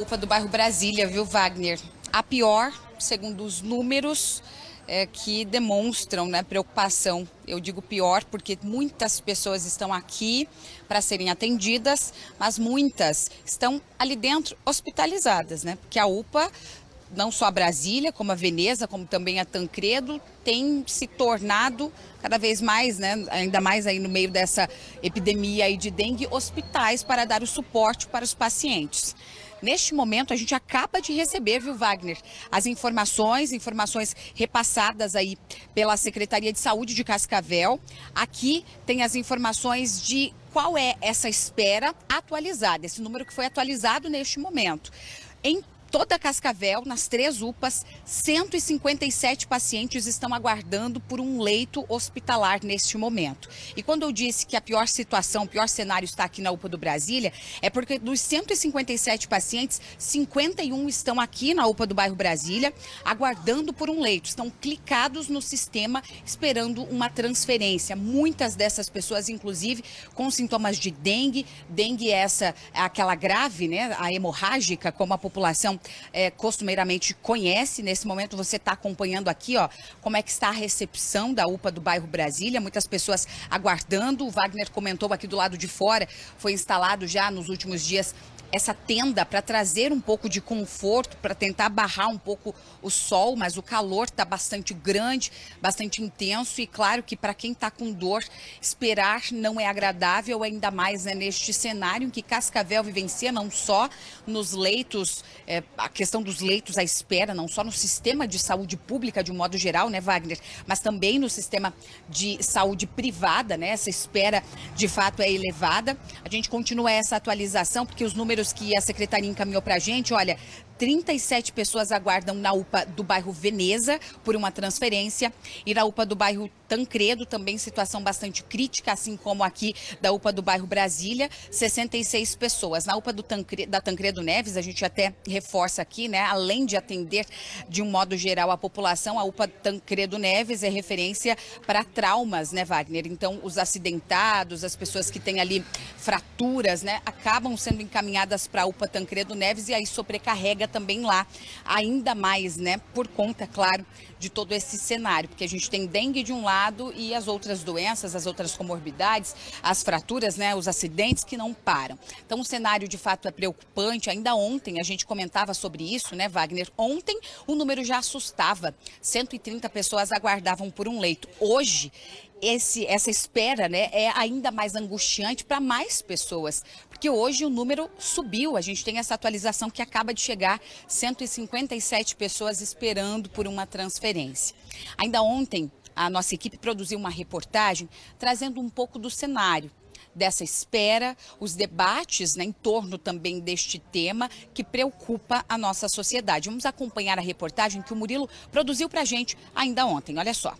UPA do bairro Brasília, viu, Wagner? A pior, segundo os números que demonstram, né, preocupação. Eu digo pior porque muitas pessoas estão aqui para serem atendidas, mas muitas estão ali dentro hospitalizadas, né? Porque a UPA, não só a Brasília, como a Veneza, como também a Tancredo, tem se tornado cada vez mais, né, ainda mais aí no meio dessa epidemia aí de dengue, hospitais para dar o suporte para os pacientes. Neste momento, a gente acaba de receber, viu, Wagner, as informações repassadas aí pela Secretaria de Saúde de Cascavel. Aqui tem as informações de qual é essa espera atualizada, esse número que foi atualizado neste momento. Em toda Cascavel, nas 3 UPAs, 157 pacientes estão aguardando por um leito hospitalar neste momento. E quando eu disse que a pior situação, o pior cenário está aqui na UPA do Brasília, é porque dos 157 pacientes, 51 estão aqui na UPA do bairro Brasília, aguardando por um leito. Estão clicados no sistema, esperando uma transferência. Muitas dessas pessoas, inclusive, com sintomas de dengue. Dengue essa, aquela grave, né, a hemorrágica, como a população costumeiramente conhece. Nesse momento você está acompanhando aqui, ó, como é que está a recepção da UPA do bairro Brasília, muitas pessoas aguardando. O Wagner comentou aqui do lado de fora, foi instalado já nos últimos dias essa tenda para trazer um pouco de conforto, para tentar barrar um pouco o sol, mas o calor está bastante grande, bastante intenso e claro que para quem está com dor, esperar não é agradável, ainda mais, né, neste cenário em que Cascavel vivencia, não só nos leitos, a questão dos leitos à espera, não só no sistema de saúde pública de um modo geral, né, Wagner, mas também no sistema de saúde privada, né, essa espera de fato é elevada. A gente continua essa atualização porque os números que a Secretaria encaminhou para a gente, olha, 37 pessoas aguardam na UPA do bairro Veneza por uma transferência e na UPA do bairro Tancredo também situação bastante crítica, assim como aqui da UPA do bairro Brasília, 66 pessoas. Na UPA da Tancredo Neves, a gente até reforça aqui, né, além de atender de um modo geral a população, a UPA Tancredo Neves é referência para traumas, né, Wagner? Então, os acidentados, as pessoas que têm ali fraturas, né, acabam sendo encaminhadas para a UPA Tancredo Neves e aí sobrecarrega também lá, ainda mais, né, por conta, claro, de todo esse cenário, porque a gente tem dengue de um lado e as outras doenças, as outras comorbidades, as fraturas, né, os acidentes que não param. Então o cenário de fato é preocupante. Ainda ontem a gente comentava sobre isso, né, Wagner? Ontem o número já assustava, 130 pessoas aguardavam por um leito. Hoje essa espera, né, é ainda mais angustiante para mais pessoas, porque hoje o número subiu. A gente tem essa atualização que acaba de chegar, 157 pessoas esperando por uma transferência. Ainda ontem a nossa equipe produziu uma reportagem trazendo um pouco do cenário dessa espera, os debates, né, em torno também deste tema que preocupa a nossa sociedade. Vamos acompanhar a reportagem que o Murilo produziu para a gente ainda ontem. Olha só.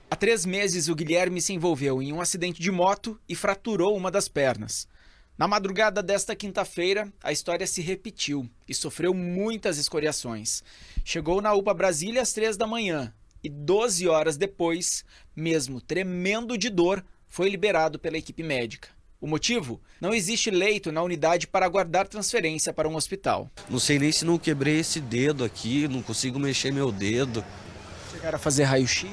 Há 3 meses, o Guilherme se envolveu em um acidente de moto e fraturou uma das pernas. Na madrugada desta quinta-feira, a história se repetiu e sofreu muitas escoriações. Chegou na UPA Brasília às 3 da manhã e 12 horas depois, mesmo tremendo de dor, foi liberado pela equipe médica. O motivo? Não existe leito na unidade para aguardar transferência para um hospital. Não sei nem se não quebrei esse dedo aqui, não consigo mexer meu dedo. Chegaram a fazer raio-x?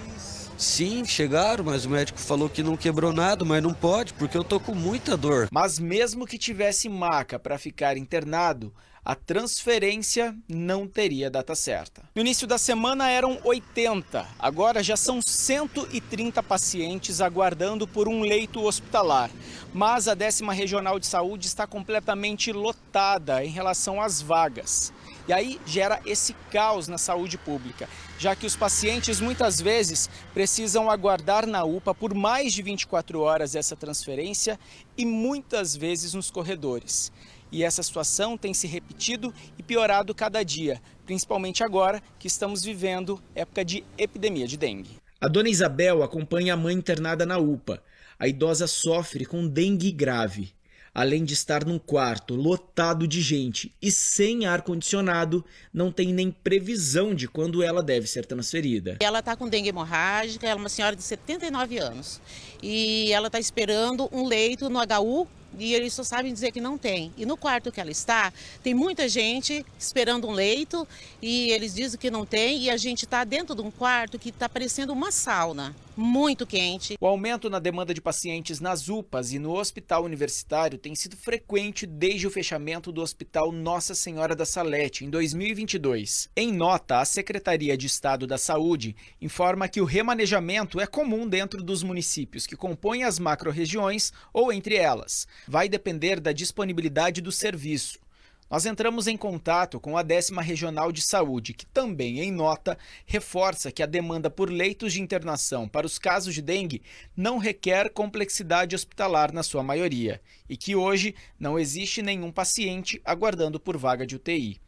Sim, chegaram, mas o médico falou que não quebrou nada, mas não pode, porque eu tô com muita dor. Mas mesmo que tivesse maca para ficar internado, a transferência não teria data certa. No início da semana eram 80, agora já são 130 pacientes aguardando por um leito hospitalar. Mas a 10ª Regional de Saúde está completamente lotada em relação às vagas. E aí gera esse caos na saúde pública, já que os pacientes muitas vezes precisam aguardar na UPA por mais de 24 horas essa transferência e muitas vezes nos corredores. E essa situação tem se repetido e piorado cada dia, principalmente agora que estamos vivendo época de epidemia de dengue. A dona Isabel acompanha a mãe internada na UPA. A idosa sofre com dengue grave. Além de estar num quarto lotado de gente e sem ar-condicionado, não tem nem previsão de quando ela deve ser transferida. Ela está com dengue hemorrágica, ela é uma senhora de 79 anos. E ela está esperando um leito no HU e eles só sabem dizer que não tem. E no quarto que ela está, tem muita gente esperando um leito e eles dizem que não tem, e a gente está dentro de um quarto que está parecendo uma sauna, muito quente. O aumento na demanda de pacientes nas UPAs e no hospital universitário tem sido frequente desde o fechamento do Hospital Nossa Senhora da Salete, em 2022. Em nota, a Secretaria de Estado da Saúde informa que o remanejamento é comum dentro dos municípios que compõem as macro-regiões ou entre elas. Vai depender da disponibilidade do serviço. Nós entramos em contato com a 10ª Regional de Saúde, que também, em nota, reforça que a demanda por leitos de internação para os casos de dengue não requer complexidade hospitalar na sua maioria e que hoje não existe nenhum paciente aguardando por vaga de UTI.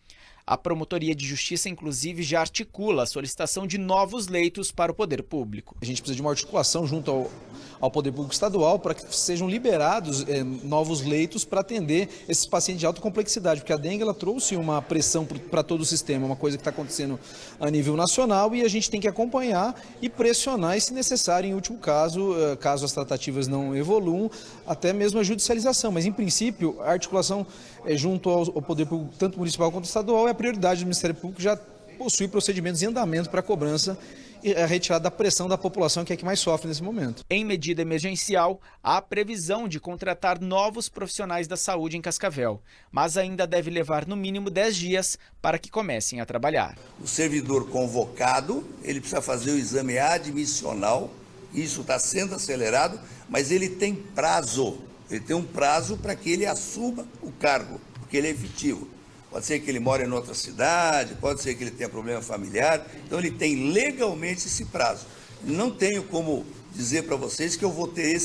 A Promotoria de Justiça, inclusive, já articula a solicitação de novos leitos para o poder público. A gente precisa de uma articulação junto ao Poder Público Estadual para que sejam liberados novos leitos para atender esses pacientes de alta complexidade, porque a dengue ela trouxe uma pressão para todo o sistema, uma coisa que está acontecendo a nível nacional, e a gente tem que acompanhar e pressionar, e se necessário, em último caso, caso as tratativas não evoluam, até mesmo a judicialização. Mas, em princípio, a articulação junto ao Poder Público, tanto municipal quanto estadual, é a prioridade do Ministério Público, já possui procedimentos em andamento para cobrança e a retirada da pressão da população, que é que mais sofre nesse momento. Em medida emergencial, há previsão de contratar novos profissionais da saúde em Cascavel, mas ainda deve levar no mínimo 10 dias para que comecem a trabalhar. O servidor convocado, ele precisa fazer o exame admissional, isso está sendo acelerado, mas ele tem prazo, ele tem um prazo para que ele assuma o cargo, porque ele é efetivo. Pode ser que ele mora em outra cidade, pode ser que ele tenha problema familiar, então ele tem legalmente esse prazo. Não tenho como dizer para vocês que eu vou ter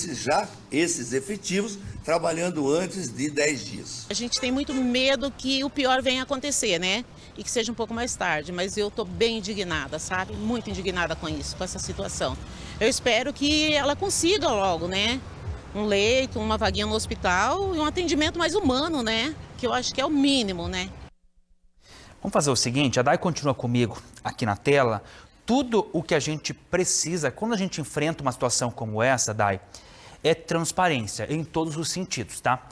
esses efetivos, trabalhando antes de 10 dias. A gente tem muito medo que o pior venha acontecer, né? E que seja um pouco mais tarde, mas eu estou bem indignada, sabe? Muito indignada com isso, com essa situação. Eu espero que ela consiga logo, né? Um leito, uma vaguinha no hospital e um atendimento mais humano, né? Que eu acho que é o mínimo, né? Vamos fazer o seguinte, a Day continua comigo aqui na tela. Tudo o que a gente precisa, quando a gente enfrenta uma situação como essa, Day, é transparência em todos os sentidos, tá?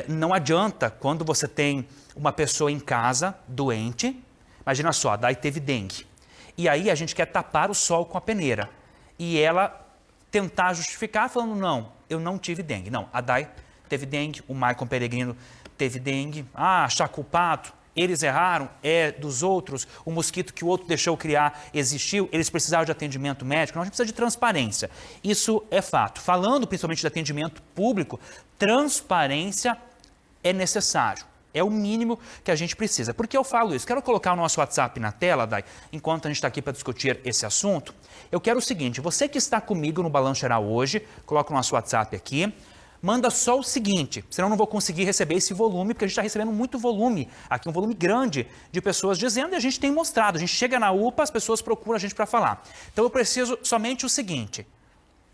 Não adianta quando você tem uma pessoa em casa doente, imagina só, a Day teve dengue, e aí a gente quer tapar o sol com a peneira, e ela tentar justificar falando, não, eu não tive dengue. Não, a Day teve dengue, o Maicon Peregrino teve dengue, achar culpado, eles erraram, é dos outros, o mosquito que o outro deixou criar existiu, eles precisaram de atendimento médico, não, a gente precisa de transparência. Isso é fato. Falando principalmente de atendimento público, transparência é necessário. É o mínimo que a gente precisa. Por que eu falo isso? Quero colocar o nosso WhatsApp na tela, Day, enquanto a gente está aqui para discutir esse assunto. Eu quero o seguinte, você que está comigo no Balanço Geral hoje, coloca o nosso WhatsApp aqui, manda só o seguinte, senão eu não vou conseguir receber esse volume, porque a gente está recebendo muito volume, aqui um volume grande de pessoas dizendo, e a gente tem mostrado, a gente chega na UPA, as pessoas procuram a gente para falar. Então eu preciso somente o seguinte,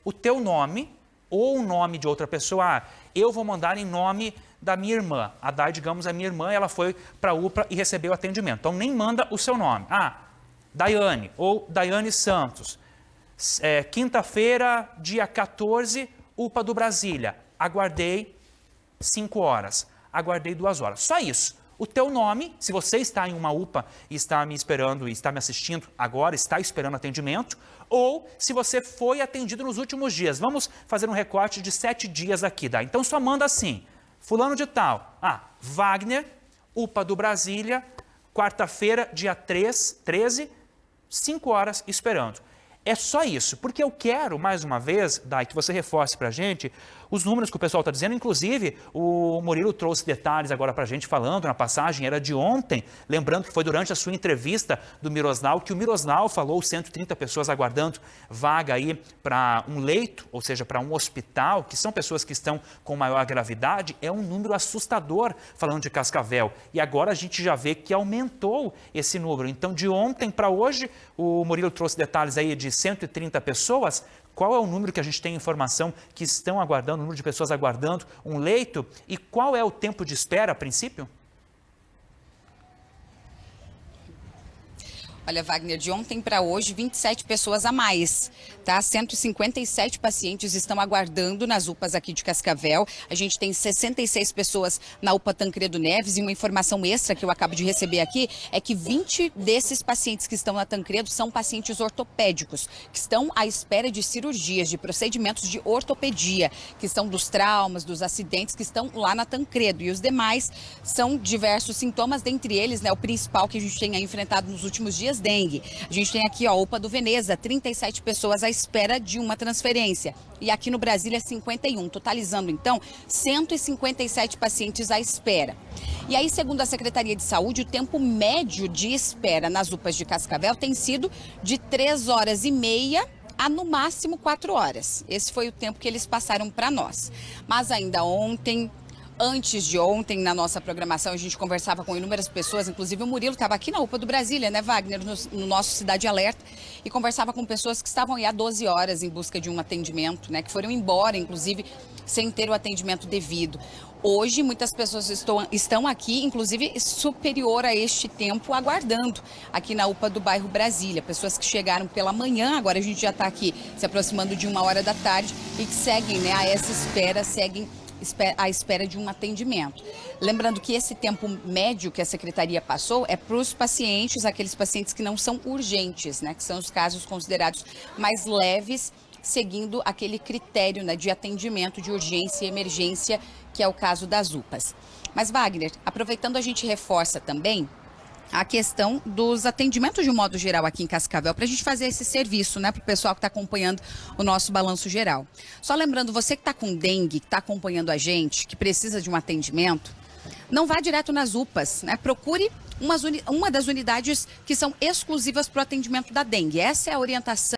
o teu nome ou o nome de outra pessoa, eu vou mandar em nome da minha irmã, a Day, digamos, a minha irmã, ela foi para a UPA e recebeu atendimento, então nem manda o seu nome, Daiane ou Daiane Santos, quinta-feira, dia 14, UPA do Brasília. Aguardei 5 horas, aguardei 2 horas. Só isso. O teu nome, se você está em uma UPA e está me esperando, e está me assistindo agora, está esperando atendimento, ou se você foi atendido nos últimos dias. Vamos fazer um recorte de 7 dias aqui, tá? Então só manda assim, fulano de tal, Wagner, UPA do Brasília, quarta-feira, dia 13, 5 horas esperando. É só isso, porque eu quero, mais uma vez, Day, que você reforce para a gente os números que o pessoal está dizendo. Inclusive, o Murilo trouxe detalhes agora para a gente falando, na passagem era de ontem, lembrando que foi durante a sua entrevista do Mirosnal, que o Mirosnal falou 130 pessoas aguardando vaga aí para um leito, ou seja, para um hospital, que são pessoas que estão com maior gravidade, é um número assustador falando de Cascavel. E agora a gente já vê que aumentou esse número. Então, de ontem para hoje, o Murilo trouxe detalhes aí de 130 pessoas. Qual é o número que a gente tem informação que estão aguardando, o número de pessoas aguardando um leito? E qual é o tempo de espera, a princípio? Olha, Wagner, de ontem para hoje, 27 pessoas a mais, tá? 157 pacientes estão aguardando nas UPAs aqui de Cascavel. A gente tem 66 pessoas na UPA Tancredo Neves, e uma informação extra que eu acabo de receber aqui é que 20 desses pacientes que estão na Tancredo são pacientes ortopédicos, que estão à espera de cirurgias, de procedimentos de ortopedia, que estão dos traumas, dos acidentes, que estão lá na Tancredo. E os demais são diversos sintomas, dentre eles, né, o principal que a gente tem enfrentado nos últimos dias, dengue. A gente tem aqui, ó, UPA do Veneza, 37 pessoas à espera de uma transferência. E aqui no Brasília, 51, totalizando, então, 157 pacientes à espera. E aí, segundo a Secretaria de Saúde, o tempo médio de espera nas UPAs de Cascavel tem sido de 3 horas e meia a, no máximo, 4 horas. Esse foi o tempo que eles passaram para nós. Mas ainda ontem, antes de ontem, na nossa programação, a gente conversava com inúmeras pessoas, inclusive o Murilo estava aqui na UPA do Brasília, né, Wagner, no nosso Cidade Alerta, e conversava com pessoas que estavam aí há 12 horas em busca de um atendimento, né, que foram embora, inclusive, sem ter o atendimento devido. Hoje, muitas pessoas estão aqui, inclusive superior a este tempo, aguardando aqui na UPA do bairro Brasília. Pessoas que chegaram pela manhã, agora a gente já está aqui se aproximando de 1h da tarde, e que seguem, né, a essa espera, seguem à espera de um atendimento. Lembrando que esse tempo médio que a Secretaria passou é para os pacientes, aqueles pacientes que não são urgentes, né, que são os casos considerados mais leves, seguindo aquele critério, né, de atendimento de urgência e emergência, que é o caso das UPAs. Mas, Wagner, aproveitando, a gente reforça também a questão dos atendimentos de um modo geral aqui em Cascavel, para a gente fazer esse serviço, né, para o pessoal que está acompanhando o nosso balanço geral. Só lembrando, você que está com dengue, que está acompanhando a gente, que precisa de um atendimento, não vá direto nas UPAs, né? Procure uma das unidades que são exclusivas para o atendimento da dengue. Essa é a orientação